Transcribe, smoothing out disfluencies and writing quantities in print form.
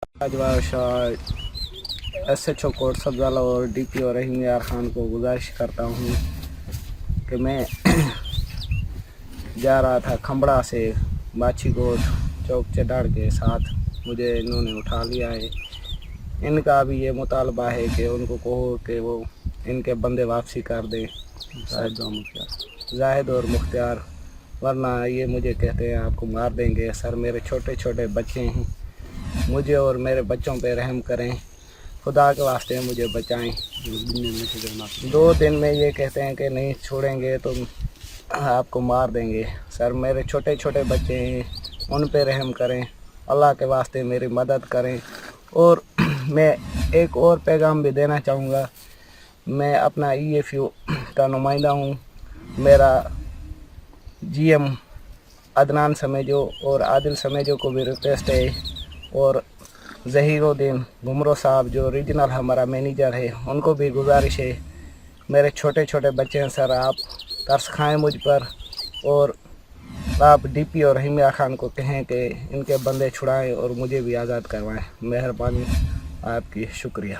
SHO coat सब्जाला और DPO रहीम यार खान को गुजारिश करता हूँ कि मैं जा रहा था खंबड़ा से बाछी कोट चौक चढ़ाड़ के साथ, मुझे इन्होंने उठा लिया है। इनका भी ये मुतालबा है कि उनको कहो कि वो इनके बंदे वापसी कर दें, जाहिद और मुख्तियार, वरना ये मुझे कहते हैं आपको मार देंगे। सर मेरे छोटे छोटे बच्चे हैं, मुझे और मेरे बच्चों पे रहम करें, खुदा के वास्ते मुझे बचाएं। 2 दिन में ये कहते हैं कि नहीं छोड़ेंगे तो आपको मार देंगे। सर मेरे छोटे छोटे बच्चे हैं, उन पे रहम करें, अल्लाह के वास्ते मेरी मदद करें। और मैं एक और पैगाम भी देना चाहूँगा, मैं अपना EFU का नुमाइंदा हूँ। मेरा GM अदनान समेजो और आदिल समेजो को भी रिक्वेस्ट है, और ज़हीरुद्दीन घुमरो साहब जो रीजनल हमारा मैनेजर है, उनको भी गुजारिश है, मेरे छोटे छोटे बच्चे हैं सर, आप तरस खाएँ मुझ पर, और आप DPO रहीम खान को कहें कि इनके बंदे छुड़ाएं और मुझे भी आज़ाद करवाएं। मेहरबानी आपकी, शुक्रिया।